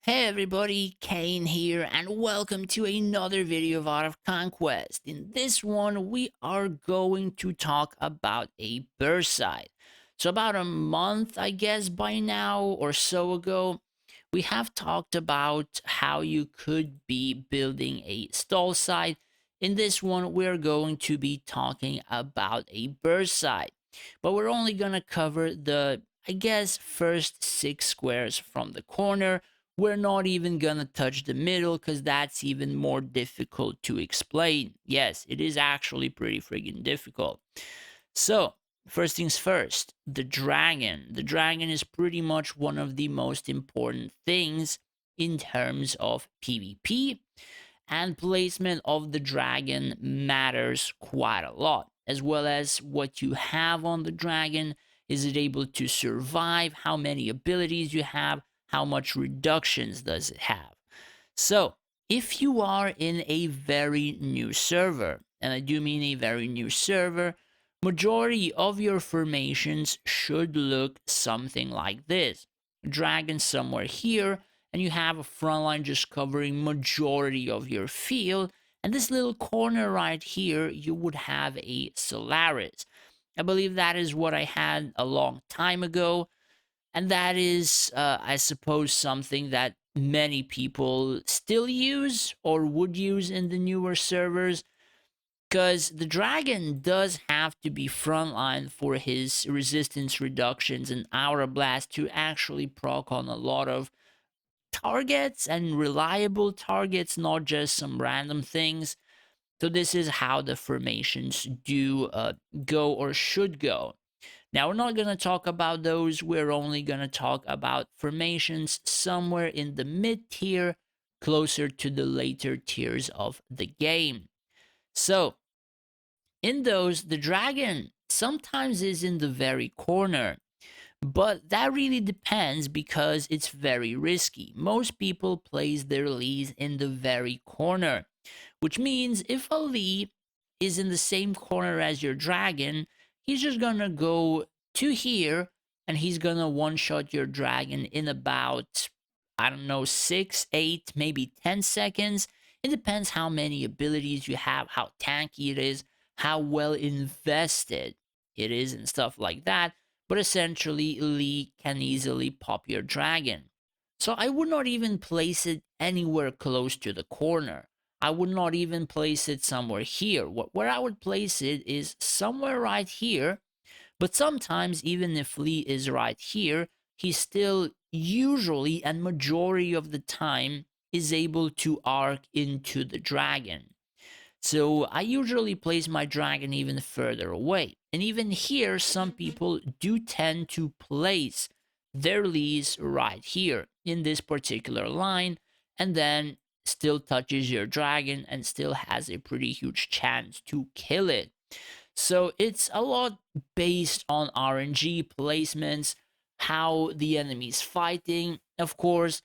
Hey everybody, Kane here, and welcome to another video of Art of Conquest. In this one, we are going to talk about a burst site. So about a month, I guess, by now or so ago, we have talked about how you could be building a stall site. In this one, we're going to be talking about a burst site, but we're only going to cover the, I guess, first 6 squares from the corner. We're not even gonna touch the middle because that's even more difficult to explain. Yes, it is actually pretty friggin' difficult. So, first things first, the dragon. The dragon is pretty much one of the most important things in terms of PvP, and placement of the dragon matters quite a lot, as well as what you have on the dragon. Is it able to survive? How many abilities you have? How much reductions does it have? So, if you are in a very new server, and I do mean a very new server, majority of your formations should look something like this. Dragon somewhere here, and you have a front line just covering majority of your field, and this little corner right here, you would have a Solaris. I believe that is what I had a long time ago, and that is, I suppose, something that many people still use or would use in the newer servers, because the dragon does have to be frontline for his resistance reductions and aura blast to actually proc on a lot of targets and reliable targets, not just some random things. So this is how the formations do go or should go. Now, we're not going to talk about those. We're only going to talk about formations somewhere in the mid tier, closer to the later tiers of the game. So, in those, the dragon sometimes is in the very corner, but that really depends because it's very risky. Most people place their leads in the very corner, which means if a Lee is in the same corner as your dragon, he's just gonna go to here and he's gonna one shot your dragon in about, I don't know, 6, 8, maybe 10 seconds. It depends how many abilities you have, how tanky it is, how well invested it is, and stuff like that. But essentially, Lee can easily pop your dragon. So I would not even place it anywhere close to the corner. I would not even place it somewhere here. Where I would place it is somewhere right here. But sometimes, even if Lee is right here, he still usually and majority of the time is able to arc into the dragon. So I usually place my dragon even further away. And even here, some people do tend to place their leads right here in this particular line, and then still touches your dragon and still has a pretty huge chance to kill it. So it's a lot based on RNG placements, how the enemy's fighting, of course,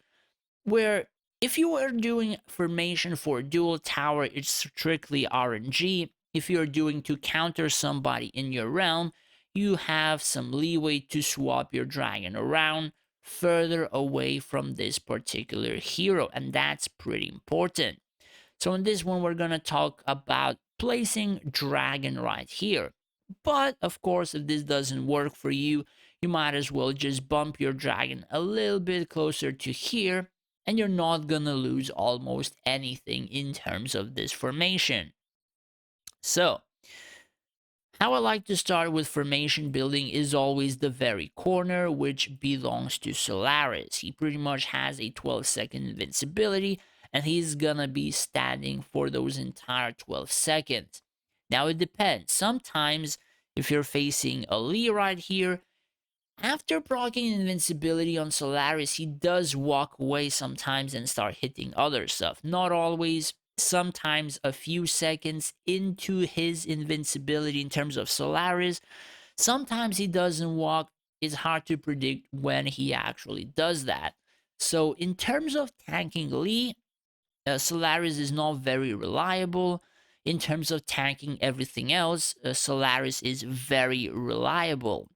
where if you are doing formation for dual tower, it's strictly RNG. If you're doing to counter somebody in your realm, you have some leeway to swap your dragon around further away from this particular hero, and that's pretty important. So in this one, we're gonna talk about placing dragon right here. But of course, if this doesn't work for you, you might as well just bump your dragon a little bit closer to here, and you're not gonna lose almost anything in terms of this formation. So, how I like to start with formation building is always the very corner, which belongs to Solaris. He pretty much has a 12-second invincibility, and he's gonna be standing for those entire 12 seconds. Now, it depends. Sometimes, if you're facing a Lee right here, after proccing invincibility on Solaris, he does walk away sometimes and start hitting other stuff. Not always, sometimes a few seconds into his invincibility in terms of Solaris. Sometimes he doesn't walk. It's hard to predict when he actually does that. So, in terms of tanking Lee, Solaris is not very reliable. In terms of tanking everything else, Solaris is very reliable.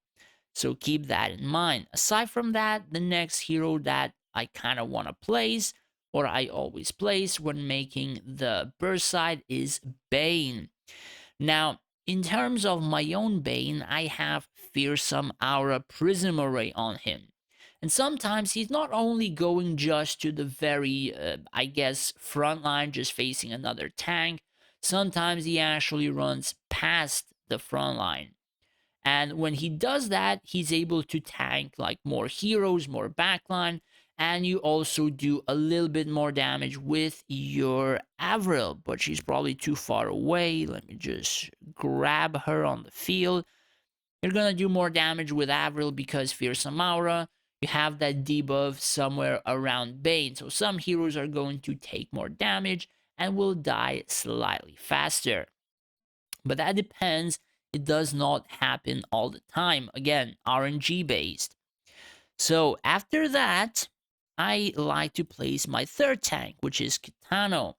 So keep that in mind. Aside from that, the next hero that I kind of want to place, or I always place when making the burst side, is Bane. Now, in terms of my own Bane, I have Fearsome Aura Prism Array on him. And sometimes he's not only going just to the very, I guess, front line, just facing another tank. Sometimes he actually runs past the front line. And when he does that, he's able to tank like more heroes, more backline, and you also do a little bit more damage with your Avril, but she's probably too far away. Let me just grab her on the field. You're gonna do more damage with Avril because Fearsome Aura. You have that debuff somewhere around Bane, so some heroes are going to take more damage and will die slightly faster. But that depends. It does not happen all the time. Again, RNG based. So after that, I like to place my third tank, which is Kitano.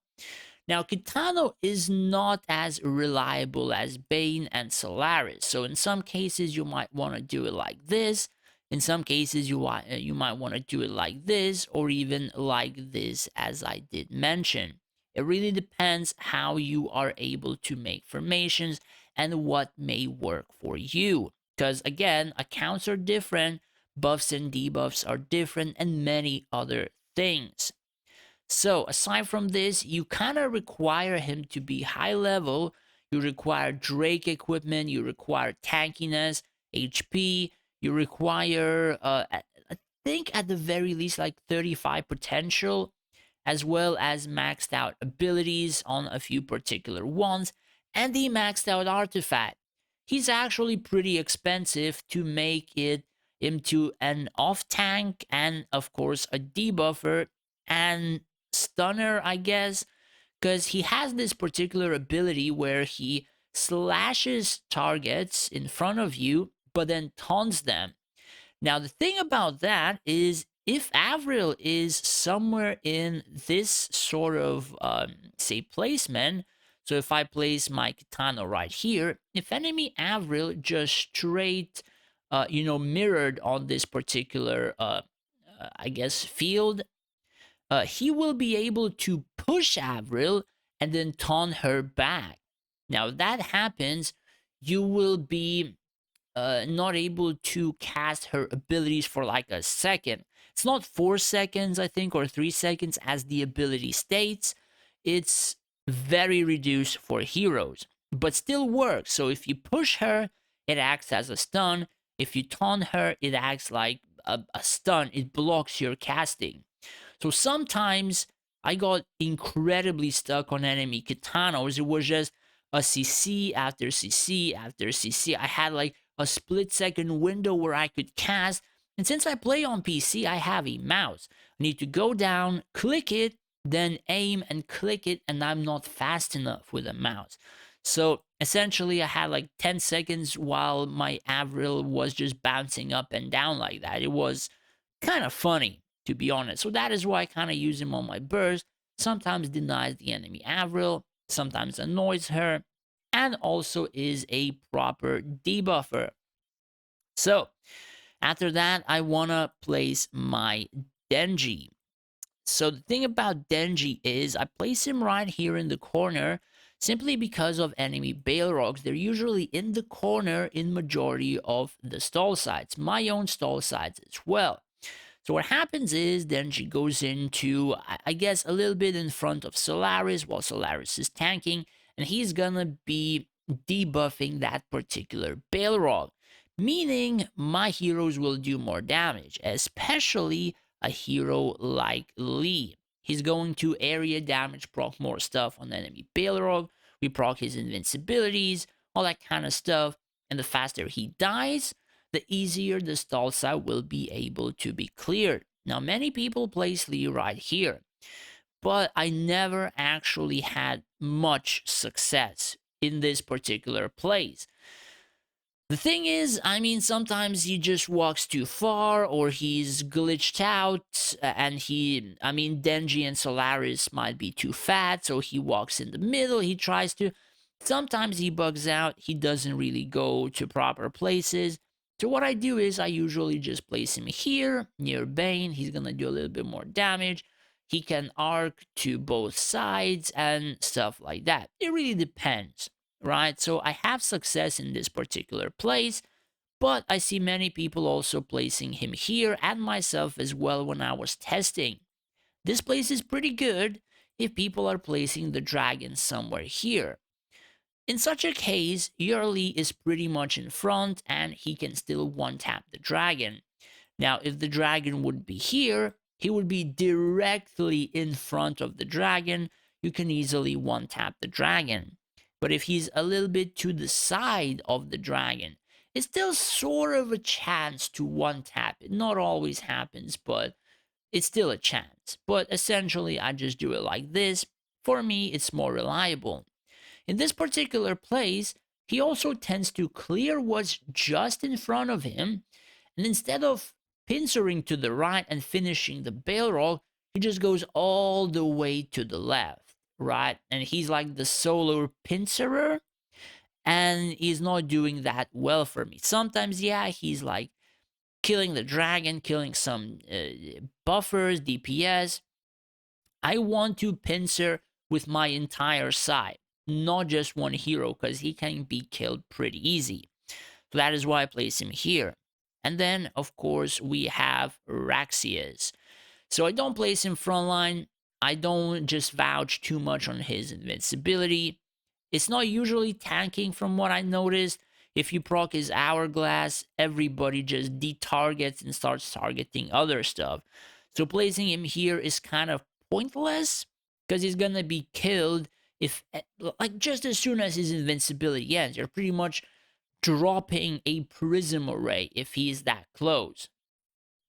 Now, Kitano is not as reliable as Bane and Solaris. So in some cases, you might want to do it like this. In some cases, you might want to do it like this, or even like this, as I did mention. It really depends how you are able to make formations and what may work for you. Because again, accounts are different, buffs and debuffs are different, and many other things. So, aside from this, you kind of require him to be high level. You require Drake equipment, you require tankiness, HP, you require, I think at the very least, like 35 potential, as well as maxed out abilities on a few particular ones, and the maxed out artifact. He's actually pretty expensive to make it into an off tank and, of course, a debuffer and stunner, I guess, because he has this particular ability where he slashes targets in front of you, but then taunts them. Now, the thing about that is if Avril is somewhere in this sort of, say, placement, so if I place my Katana right here, if enemy Avril just straight, mirrored on this particular, I guess, field, he will be able to push Avril and then taunt her back. Now, if that happens, you will be not able to cast her abilities for like a second. It's not 4 seconds, I think, or 3 seconds as the ability states. It's very reduced for heroes, but still works. So if you push her, it acts as a stun. If you taunt her, it acts like a stun. It blocks your casting. So sometimes I got incredibly stuck on enemy katanas. It was just a CC after CC after CC. I had like a split second window where I could cast. And since I play on PC, I have a mouse. I need to go down, click it, then aim and click it, and I'm not fast enough with a mouse. So essentially, I had like 10 seconds while my Avril was just bouncing up and down like that. It was kind of funny, to be honest. So that is why I kind of use him on my burst. Sometimes denies the enemy Avril, sometimes annoys her, and also is a proper debuffer. So after that, I want to place my Denji. So the thing about Denji is I place him right here in the corner simply because of enemy Balrogs. They're usually in the corner in majority of the stall sites, my own stall sites as well. So what happens is then she goes into, I guess, a little bit in front of Solaris while Solaris is tanking, and he's gonna be debuffing that particular Balrog, meaning my heroes will do more damage, especially a hero like Lee. He's going to area damage, proc more stuff on enemy Balrog, we proc his invincibilities, all that kind of stuff, and the faster he dies, the easier the stall side will be able to be cleared. Now, many people place Lee right here, but I never actually had much success in this particular place. The thing is, I mean, sometimes he just walks too far or he's glitched out, and Denji and Solaris might be too fat, so he walks in the middle, he tries to. Sometimes he bugs out, he doesn't really go to proper places. So what I do is I usually just place him here near Bane. He's gonna do a little bit more damage. He can arc to both sides and stuff like that. It really depends, right? So I have success in this particular place, but I see many people also placing him here and myself as well when I was testing. This place is pretty good if people are placing the dragon somewhere here. In such a case, Yurli is pretty much in front and he can still one-tap the dragon. Now, if the dragon would be here, he would be directly in front of the dragon. You can easily one-tap the dragon. But if he's a little bit to the side of the dragon, it's still sort of a chance to one-tap. It not always happens, but it's still a chance. But essentially, I just do it like this. For me, it's more reliable. In this particular place, he also tends to clear what's just in front of him, and instead of pincering to the right and finishing the barrel roll, he just goes all the way to the left, right? And he's like the solo pincerer, and he's not doing that well for me. Sometimes, yeah, he's like killing the dragon, killing some buffers, DPS. I want to pincer with my entire side, not just one hero, because he can be killed pretty easy. So that is why I place him here. And then, of course, we have Raxius. So I don't place him frontline. I don't just vouch too much on his invincibility. It's not usually tanking from what I noticed. If you proc his hourglass, everybody just detargets and starts targeting other stuff. So placing him here is kind of pointless because he's gonna be killed if like just as soon as his invincibility ends. You're pretty much dropping a prism array if he is that close.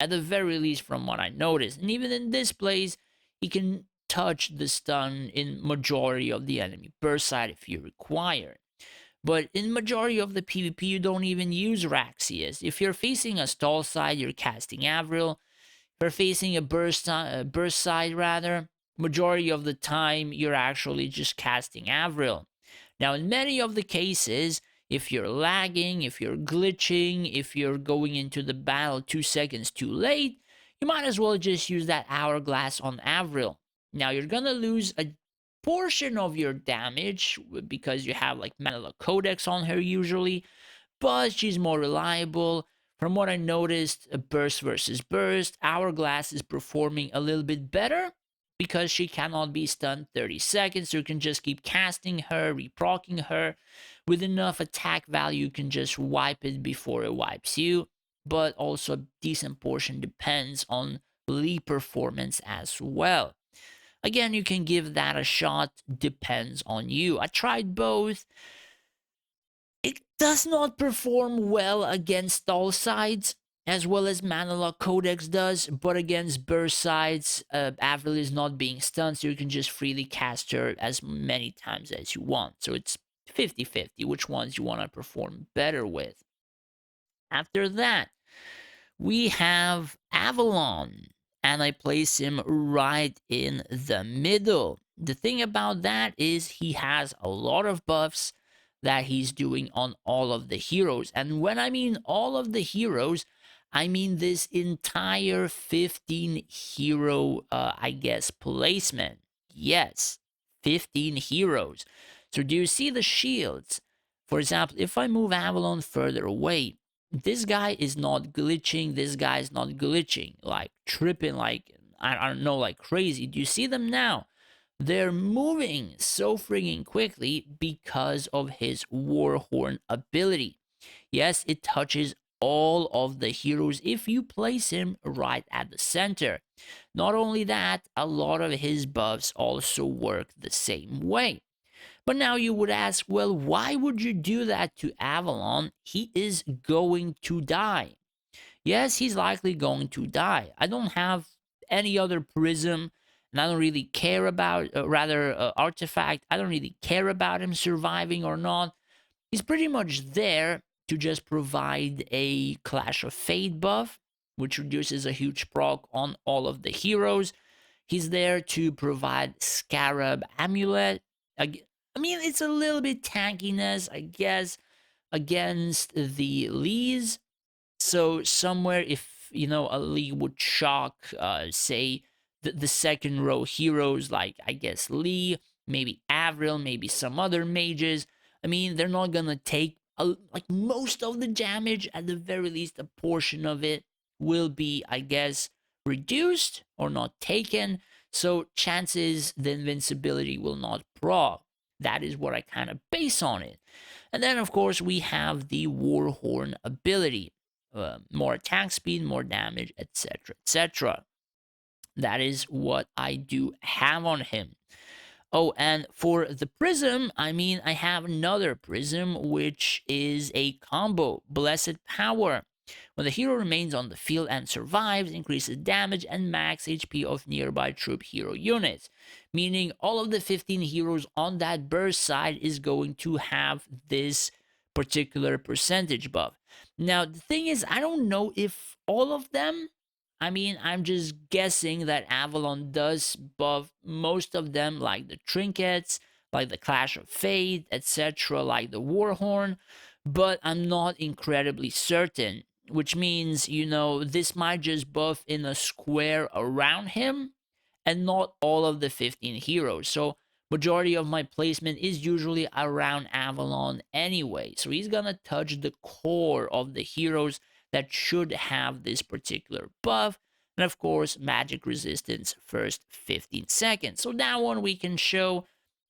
At the very least, from what I noticed. And even in this place, he can touch the stun in majority of the enemy burst side if you require. But in majority of the PvP, you don't even use Raxius. If you're facing a stall side, you're casting Avril. If you're facing a burst side, rather, majority of the time, you're actually just casting Avril. Now, in many of the cases, if you're lagging, if you're glitching, if you're going into the battle 2 seconds too late, you might as well just use that hourglass on Avril. Now, you're gonna lose a portion of your damage because you have like Manila Codex on her usually, but she's more reliable. From what I noticed, burst versus burst, Hourglass is performing a little bit better because she cannot be stunned 30 seconds. So you can just keep casting her, reprocking her. With enough attack value, you can just wipe it before it wipes you. But also, a decent portion depends on Lee performance as well. Again, you can give that a shot, depends on you. I tried both. It does not perform well against stall sides, as well as Manila Codex does, but against burst sides, Avril is not being stunned, so you can just freely cast her as many times as you want. So it's 50-50, which ones you want to perform better with. After that, we have Avalon, and I place him right in the middle. The thing about that is he has a lot of buffs that he's doing on all of the heroes. And when I mean all of the heroes, I mean this entire 15 hero, I guess, placement. Yes, 15 heroes. So do you see the shields? For example, if I move Avalon further away, this guy is not glitching. This guy is not glitching, like tripping, like I don't know, like crazy. Do you see them now? They're moving so frigging quickly because of his Warhorn ability. Yes, it touches all of the heroes if you place him right at the center. Not only that, a lot of his buffs also work the same way. But now you would ask, well, why would you do that to Avalon? He is going to die. Yes, he's likely going to die. I don't have any other prism, and I don't really care about, artifact. I don't really care about him surviving or not. He's pretty much there to just provide a Clash of Fate buff, which reduces a huge proc on all of the heroes. He's there to provide Scarab Amulet. I mean, it's a little bit tankiness, I guess, against the Lees. So somewhere, if a Lee would shock, say the second row heroes, like I guess Lee, maybe Avril, maybe some other mages. I mean, they're not gonna take like most of the damage. At the very least, a portion of it will be, I guess, reduced or not taken. So chances the invincibility will not prog. That is what I kind of base on it. And then, of course, we have the Warhorn ability. More attack speed, more damage, etc., etc. That is what I do have on him. Oh, and for the prism, I mean, I have another prism, which is a combo, Blessed Power. When the hero remains on the field and survives, increases damage and max HP of nearby troop hero units. Meaning all of the 15 heroes on that burst side is going to have this particular percentage buff. Now, the thing is, I don't know if all of them, I mean, I'm just guessing that Avalon does buff most of them, like the trinkets, like the Clash of Fate, etc., like the Warhorn, but I'm not incredibly certain, which means, this might just buff in a square around him and not all of the 15 heroes. So, majority of my placement is usually around Avalon anyway. So, he's gonna touch the core of the heroes that should have this particular buff. And of course, magic resistance first 15 seconds. So that one we can show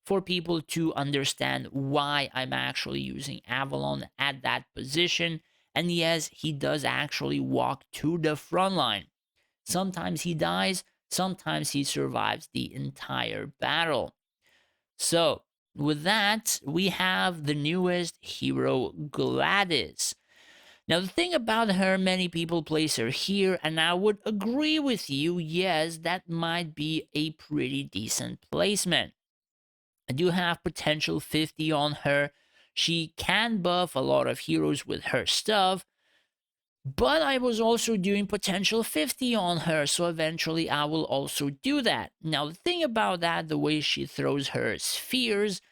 for people to understand why I'm actually using Avalon at that position. And yes, he does actually walk to the front line. Sometimes he dies, sometimes he survives the entire battle. So, with that, we have the newest hero, Gladys. Now, the thing about her, many people place her here, and I would agree with you, yes, that might be a pretty decent placement. I do have potential 50 on her. She can buff a lot of heroes with her stuff, but I was also doing potential 50 on her, so eventually I will also do that. Now, the thing about that, the way she throws her spheres,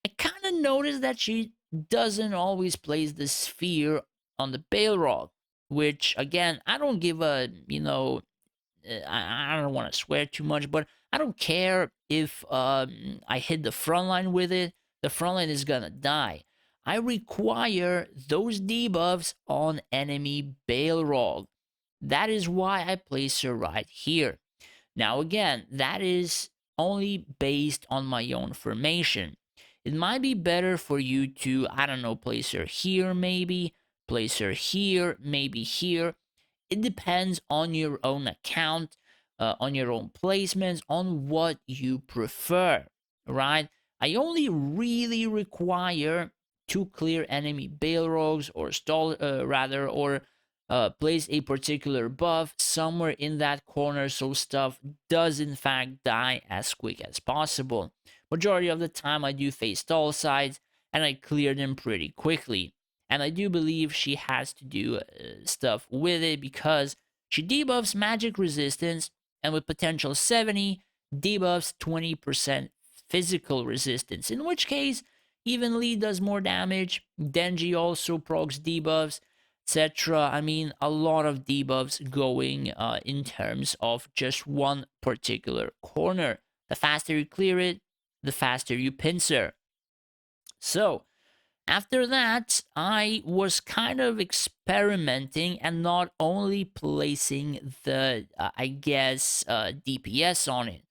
I kind of noticed that she doesn't always place the sphere on the Balrog, which again, I don't give a, I don't want to swear too much, but I don't care if I hit the front line with it. The front line is gonna die. I require those debuffs on enemy Balrog. That is why I place her right here. Now, again, that is only based on my own formation. It might be better for you to, I don't know, place her here, maybe, place her here, maybe here. It depends on your own account, on your own placements, on what you prefer, right? I only really require to clear enemy Balrogs or stall, rather, or place a particular buff somewhere in that corner so stuff does in fact die as quick as possible. Majority of the time I do face stall sides and I clear them pretty quickly. And I do believe she has to do stuff with it because she debuffs magic resistance and with potential 70 debuffs 20% physical resistance, in which case even Lee does more damage. Denji also procs debuffs, etc. I mean, a lot of debuffs going in terms of just one particular corner. The faster you clear it, the faster you pincer. So, after that, I was kind of experimenting and not only placing the, I guess, DPS on it.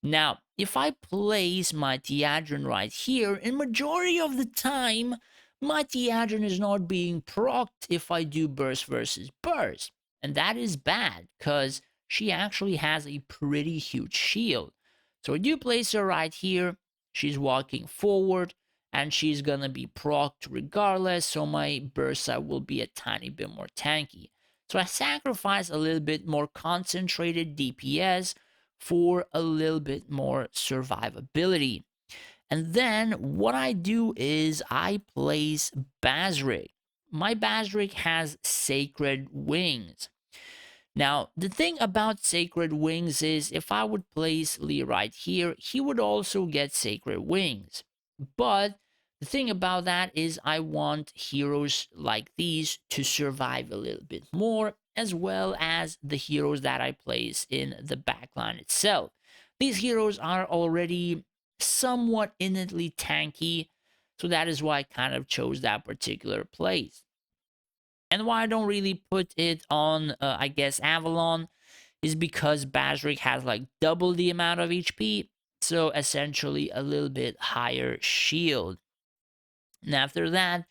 Now, if I place my Theadrin right here, in majority of the time, my Theadrin is not being procced if I do burst versus burst. And that is bad, because she actually has a pretty huge shield. So I do place her right here. She's walking forward, and she's gonna be procced regardless, so my burst side will be a tiny bit more tanky. So I sacrifice a little bit more concentrated DPS for a little bit more survivability. And then what I do is I place Basric. My Basric has Sacred Wings. Now, the thing about Sacred Wings is if I would place Lee right here, he would also get Sacred Wings. But The thing about that is I want heroes like these to survive a little bit more, as well as the heroes that I place in the backline itself. These heroes are already somewhat innately tanky, so that is why I kind of chose that particular place. And why I don't really put it on, I guess, Avalon is because Bazrik has like double the amount of HP, so essentially a little bit higher shield. And after that,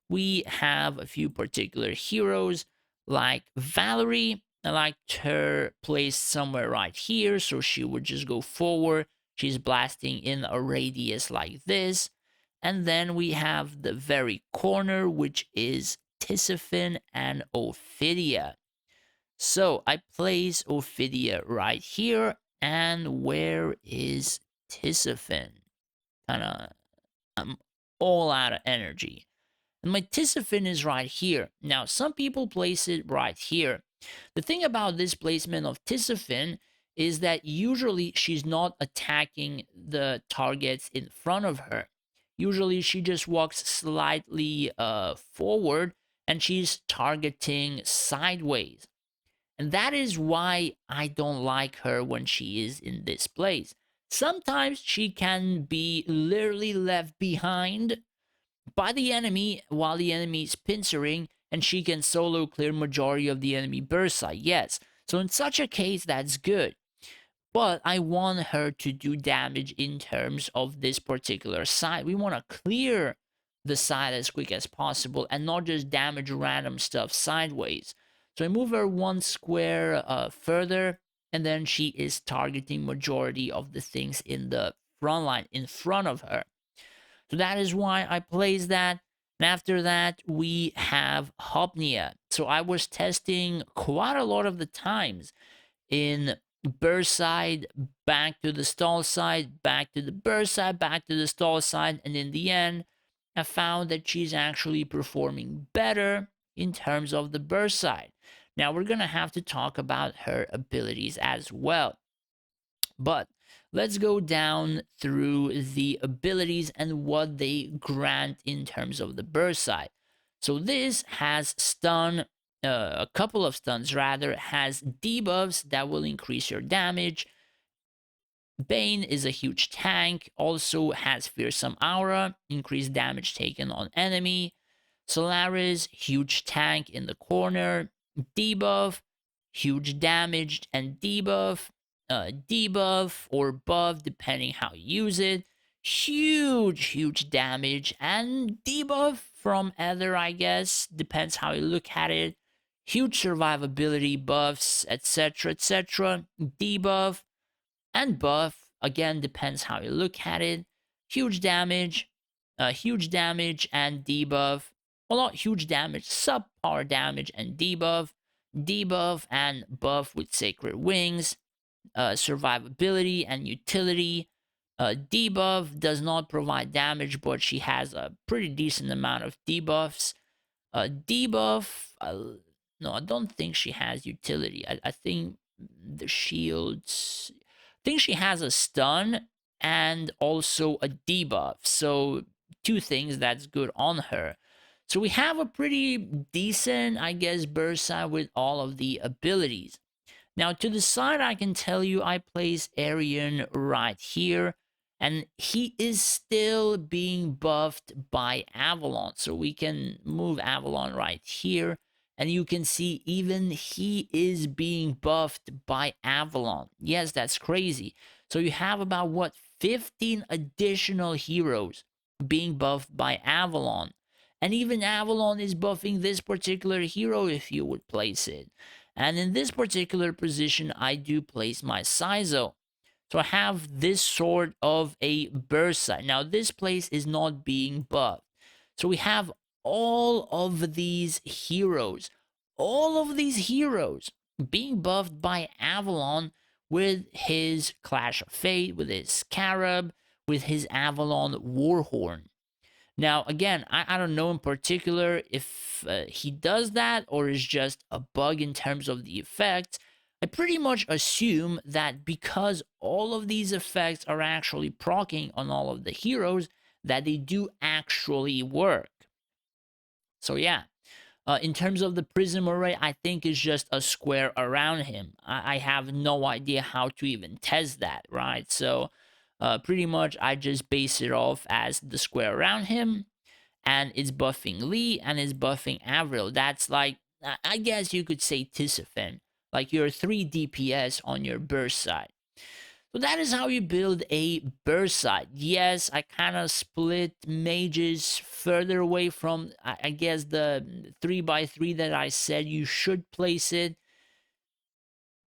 we have a few particular heroes like Valerie. I liked her placed somewhere right here, so she would just go forward. She's blasting in a radius like this. And then we have the very corner, which is Tisiphone and Ophidia. So I place Ophidia right here. And where is Tisiphone? Kind of, I'm all out of energy. And my Tisiphone is right here. Now, some people place it right here. The thing about this placement of Tisiphone is that usually she's not attacking the targets in front of her. Usually she just walks slightly forward and she's targeting sideways. And that is why I don't like her when she is in this place. Sometimes she can be literally left behind by the enemy while the enemy is pincering, and she can solo clear majority of the enemy burst side. Yes, so in such a case, that's good. But I want her to do damage in terms of this particular side. We want to clear the side as quick as possible and not just damage random stuff sideways. So I move her one square further, and then she is targeting majority of the things in the front line in front of her. So that is why I placed that. And after that, we have Hopnia. So I was testing quite a lot of the times in burst side, back to the stall side, back to the burst side, back to the stall side. And in the end, I found that she's actually performing better in terms of the burst side. Now we're going to have to talk about her abilities as well. But let's go down through the abilities and what they grant in terms of the burst side. So this has stun, a couple of stuns rather, has debuffs that will increase your damage. Bane is a huge tank, also has fearsome aura, increased damage taken on enemy. Solaris, huge tank in the corner, debuff, huge damage and debuff, debuff or buff depending how you use it. Huge damage and debuff from Ether, I guess, depends how you look at it. Huge survivability buffs, etc. Debuff and buff, again, depends how you look at it. Huge damage and debuff. Well, not huge damage, subpar damage and debuff. Debuff and buff with Sacred Wings. Survivability and utility. Debuff does not provide damage, but she has a pretty decent amount of debuffs. Debuff, no, I don't think she has utility. I think the shields. I think she has a stun and also a debuff. So two things that's good on her. So we have a pretty decent, I guess, burst side with all of the abilities. Now, to the side, I can tell you I place Arian right here, and he is still being buffed by Avalon. So we can move Avalon right here, and you can see even he is being buffed by Avalon. Yes, that's crazy. So you have about, what, 15 additional heroes being buffed by Avalon. And even Avalon is buffing this particular hero if you would place it. And in this particular position, I do place my Sizo. So I have this sort of a burst side. Now, this place is not being buffed. So we have all of these heroes. All of these heroes being buffed by Avalon with his Clash of Fate, with his Scarab, with his Avalon Warhorn. Now, again, I don't know in particular if he does that or is just a bug in terms of the effects. I pretty much assume that because all of these effects are actually proccing on all of the heroes, that they do actually work. So yeah, in terms of the prism array, I think it's just a square around him. I have no idea how to even test that, right? So pretty much I just base it off as the square around him, and it's buffing Lee and it's buffing Avril. That's like, I guess you could say Tisafin, like your 3 DPS on your burst side. So that is how you build a burst side. Yes, I kind of split mages further away from, I guess, the 3 by 3 that I said you should place it.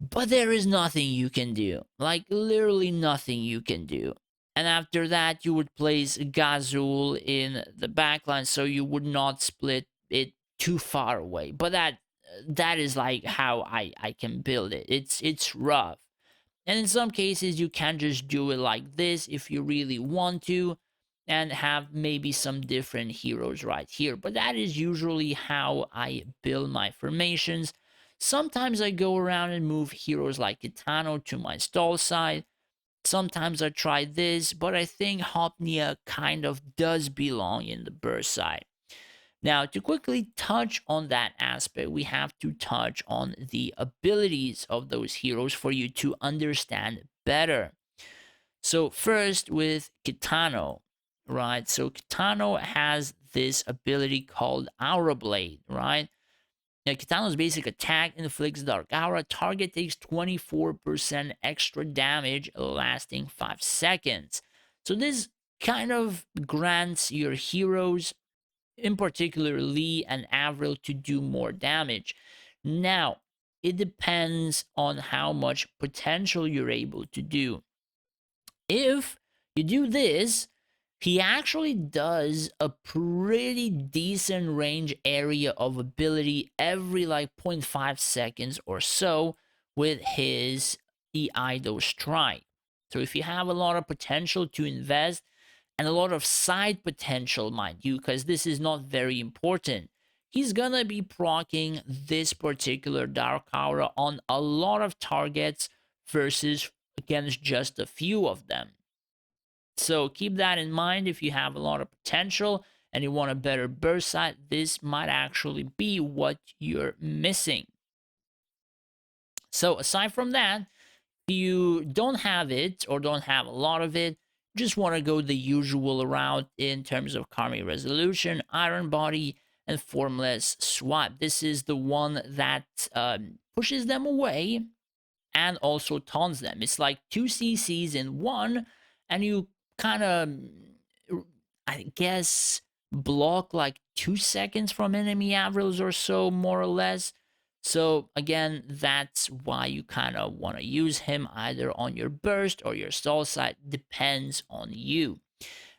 But there is nothing you can do. Like, literally nothing you can do. And after that, you would place Gazul in the backline so you would not split it too far away. But that is like how I can build it. It's rough. And in some cases, you can just do it like this if you really want to, and have maybe some different heroes right here. But that is usually how I build my formations. Sometimes I go around and move heroes like Kitano to my stall side. Sometimes I try this, but I think Hopnia kind of does belong in the burst side. Now, to quickly touch on that aspect, we have to touch on the abilities of those heroes for you to understand better. So, first with Kitano, right? So, Kitano has this ability called Aura Blade, right? Now, Kitano's basic attack inflicts Dark Aura. Target takes 24% extra damage, lasting 5 seconds. So, this kind of grants your heroes, in particular Lee and Avril, to do more damage. Now, it depends on how much potential you're able to do. If you do this, he actually does a pretty decent range area of ability every like zero point 0.5 seconds or so with his Eido strike. So if you have a lot of potential to invest, and a lot of side potential, mind you, because this is not very important, he's gonna be proccing this particular Dark Aura on a lot of targets versus against just a few of them. So keep that in mind. If you have a lot of potential and you want a better burst side, this might actually be what you're missing. So aside from that, if you don't have it or don't have a lot of it, just want to go the usual route in terms of karmic resolution, iron body, and formless swap. This is the one that pushes them away and also taunts them. It's like 2 CCs in one, and you kind of, I guess, block like 2 seconds from enemy avrils or so, more or less. So again, that's why you kind of want to use him either on your burst or your stall side, depends on you.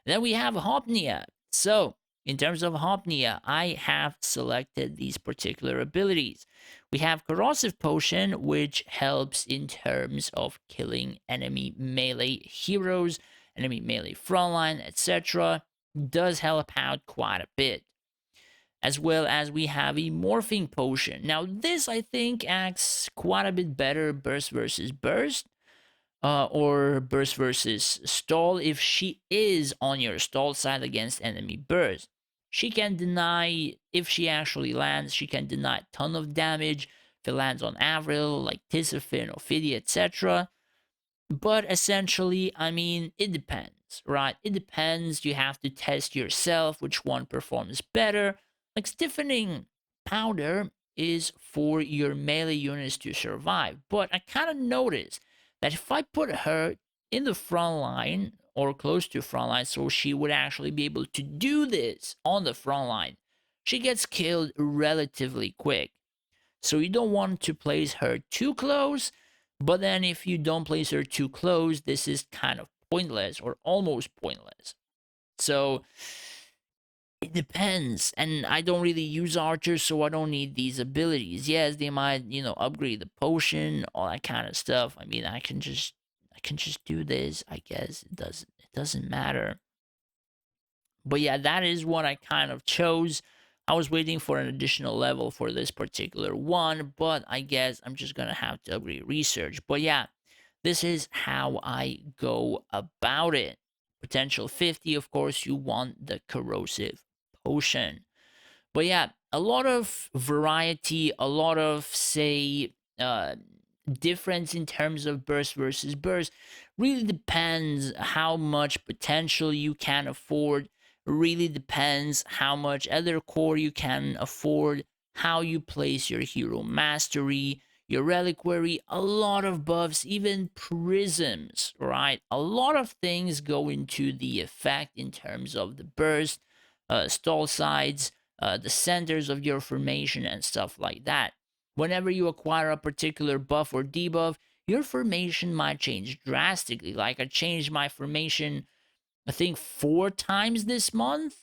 Then we have Hopnia. So in terms of Hopnia, I have selected these particular abilities. We have Corrosive Potion, which helps in terms of killing enemy melee heroes, enemy melee frontline, etc. Does help out quite a bit. As well as we have a Morphing Potion. Now this, I think, acts quite a bit better burst versus burst. Or burst versus stall if she is on your stall side against enemy burst. She can deny, if she actually lands, she can deny a ton of damage if it lands on Avril, like Tisafin, Ophidia, etc. But essentially, I mean, it depends, right? It depends. You have to test yourself which one performs better. Like stiffening powder is for your melee units to survive. But I kind of noticed that if I put her in the front line or close to front line, so she would actually be able to do this on the front line, she gets killed relatively quick. So you don't want to place her too close, but then if you don't place her too close, this is kind of pointless or almost pointless. So it depends, and I don't really use archers, so I don't need these abilities. Yes, they might, upgrade the potion, all that kind of stuff. I mean, I can just do this. I guess it doesn't matter. But yeah, that is what I kind of chose. I was waiting for an additional level for this particular one, but I guess I'm just gonna have to upgrade research. But yeah, this is how I go about it. potential 50, of course, you want the corrosive potion. But yeah, a lot of variety, a lot of, say, difference in terms of burst versus burst. Really depends how much potential you can afford. Really depends how much other core you can afford, how you place your hero mastery, your reliquary, a lot of buffs, even prisms, right? A lot of things go into the effect in terms of the burst, stall sides, the centers of your formation, and stuff like that. Whenever you acquire a particular buff or debuff, your formation might change drastically. Like I changed my formation, I think 4 times this month.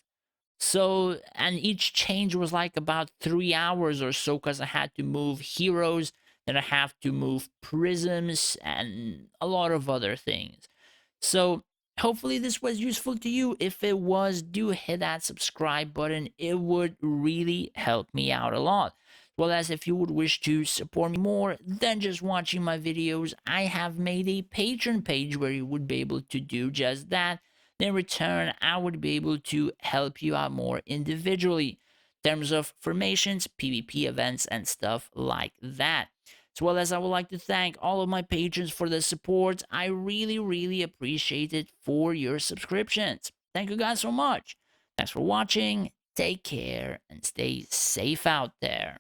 So, and each change was like about 3 hours or so because I had to move heroes, then I have to move prisms, and a lot of other things. So, hopefully, this was useful to you. If it was, do hit that subscribe button. It would really help me out a lot. Well, as if you would wish to support me more than just watching my videos, I have made a Patreon page where you would be able to do just that. In return, I would be able to help you out more individually in terms of formations, PvP events, and stuff like that. As well as I would like to thank all of my patrons for the support. I really, really appreciate it for your subscriptions. Thank you guys so much. Thanks for watching. Take care and stay safe out there.